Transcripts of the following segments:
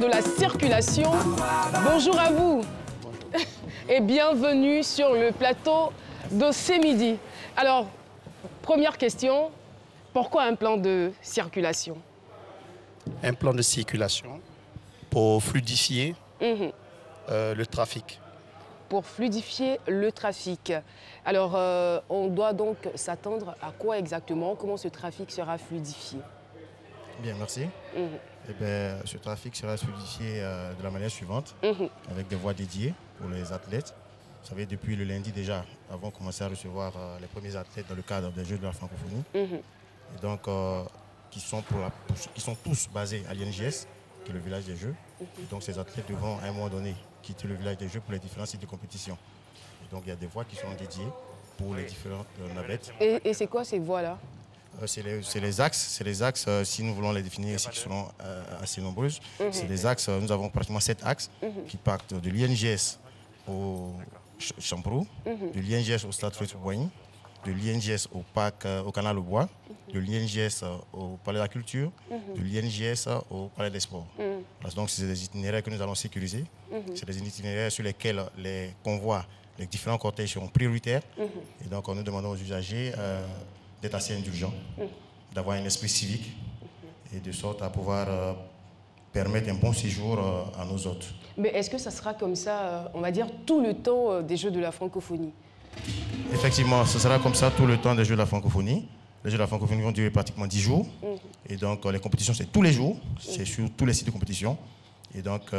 de la circulation. Bonjour à vous et bienvenue sur le plateau de C'est Midi. Alors, première question, pourquoi un plan de circulation? Un plan de circulation pour fluidifier le trafic. Pour fluidifier le trafic. Alors, on doit donc s'attendre à quoi exactement? Comment ce trafic sera fluidifié? Bien, merci. Eh bien, ce trafic sera fluidifié de la manière suivante, avec des voies dédiées pour les athlètes. Vous savez, depuis le lundi déjà, avons commencé à recevoir les premiers athlètes dans le cadre des Jeux de la francophonie. Et donc, qui sont tous basés à l'INJS, qui est le village des Jeux. Et donc, ces athlètes devront à un moment donné quitter le village des Jeux pour les différents sites de compétition. Et donc, il y a des voies qui sont dédiées pour les différentes navettes. Et c'est quoi ces voies-là? C'est les axes, si nous voulons les définir ici, qui seront assez nombreuses. C'est les axes, nous avons pratiquement 7 axes qui partent de l'INJS au Champrou, de l'INJS au Stade Frédéric-Boigny, de l'INJS au parc, au canal au Bois, de l'INJS au Palais de la Culture, de l'INJS au Palais des Sports. Donc, c'est des itinéraires que nous allons sécuriser. C'est des itinéraires sur lesquels les convois, les différents cortèges seront prioritaires. Et donc, nous demandons aux usagers d'être assez indulgents, d'avoir un esprit civique et de sorte à pouvoir permettre un bon séjour à nos hôtes. Mais est-ce que ça sera comme ça, on va dire, tout le temps des Jeux de la francophonie? Effectivement, ce sera comme ça tout le temps des Jeux de la francophonie. Les Jeux de la francophonie vont durer pratiquement 10 jours. Et donc, les compétitions, c'est tous les jours. C'est sur tous les sites de compétition. Et donc,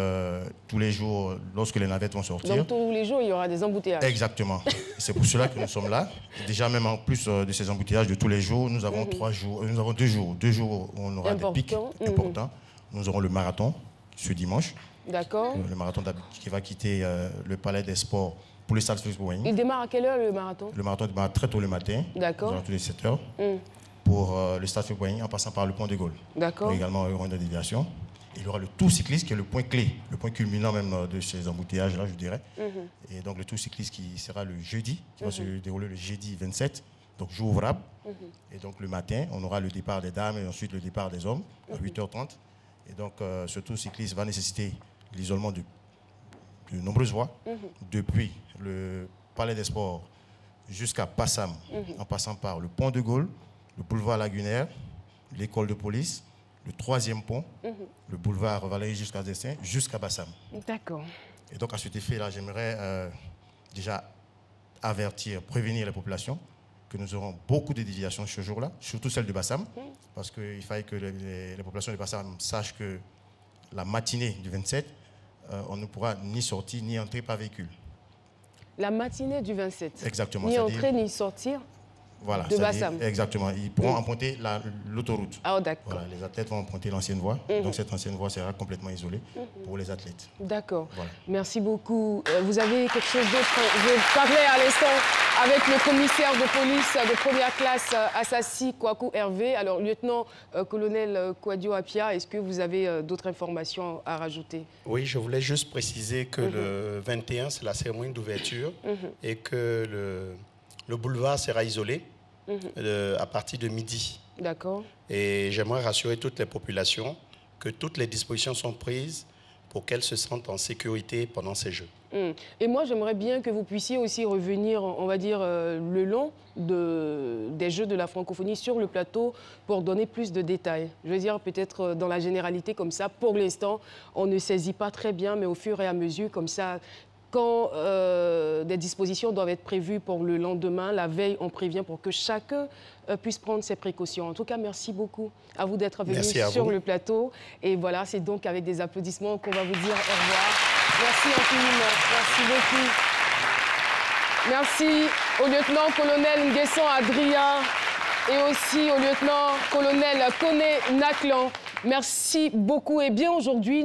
tous les jours, lorsque les navettes vont sortir... Donc, tous les jours, il y aura des embouteillages. Exactement. C'est pour cela que nous sommes là. Déjà, même en plus de ces embouteillages de tous les jours, nous avons 2 jours. 2 jours où on aura des pics importants. Nous aurons le marathon ce dimanche. D'accord. Le marathon qui va quitter le Palais des Sports pour le Stade Frédéric-Boigny. Il démarre à quelle heure le marathon? Le marathon démarre très tôt le matin. D'accord. Tous les 7 heures. Pour le Stade Frédéric-Boigny en passant par le pont de Gaulle. D'accord. Également, il y aura une déviation. Il y aura le tour cycliste qui est le point clé, le point culminant même de ces embouteillages-là, je dirais. Et donc le tour cycliste qui sera le jeudi, qui va se dérouler le jeudi 27, donc jour ouvrable. Et donc le matin, on aura le départ des dames et ensuite le départ des hommes à 8h30. Et donc ce tour cycliste va nécessiter l'isolement de nombreuses voies, depuis le Palais des Sports jusqu'à Passam, en passant par le pont de Gaulle, le boulevard Lagunaire, l'école de police, le 3e pont, le boulevard Valéry jusqu'à Destin, jusqu'à Bassam. D'accord. Et donc, à cet effet-là, j'aimerais déjà avertir, prévenir les populations que nous aurons beaucoup de déviations ce jour-là, surtout celle de Bassam, parce qu'il fallait que les populations de Bassam sachent que la matinée du 27, on ne pourra ni sortir ni entrer par véhicule. La matinée du 27? Exactement. Ni entrer ni sortir? Voilà, de Bassam. Exactement. Ils pourront emprunter l'autoroute. Ah, d'accord. Voilà, les athlètes vont emprunter l'ancienne voie. Donc cette ancienne voie sera complètement isolée pour les athlètes. D'accord. Voilà. Merci beaucoup. Vous avez quelque chose d'autre? Je parlais à l'instant avec le commissaire de police de première classe, Assassi Kwaku Hervé. Alors, lieutenant-colonel Kwadio Apia, est-ce que vous avez d'autres informations à rajouter? Oui, je voulais juste préciser que le 21, c'est la cérémonie d'ouverture et que le boulevard sera isolé à partir de midi. D'accord. Et j'aimerais rassurer toutes les populations que toutes les dispositions sont prises pour qu'elles se sentent en sécurité pendant ces Jeux. Et moi, j'aimerais bien que vous puissiez aussi revenir, on va dire, le long des Jeux de la francophonie sur le plateau pour donner plus de détails. Je veux dire, peut-être dans la généralité comme ça, pour l'instant, on ne saisit pas très bien, mais au fur et à mesure, comme ça, quand des dispositions doivent être prévues pour le lendemain, la veille, on prévient pour que chacun puisse prendre ses précautions. En tout cas, merci beaucoup à vous d'être venus sur le plateau. Et voilà, c'est donc avec des applaudissements qu'on va vous dire au revoir. Merci infiniment. Merci beaucoup. Merci au lieutenant-colonel Nguesson Adrien et aussi au lieutenant-colonel Koné Naklan. Merci beaucoup. Et bien aujourd'hui,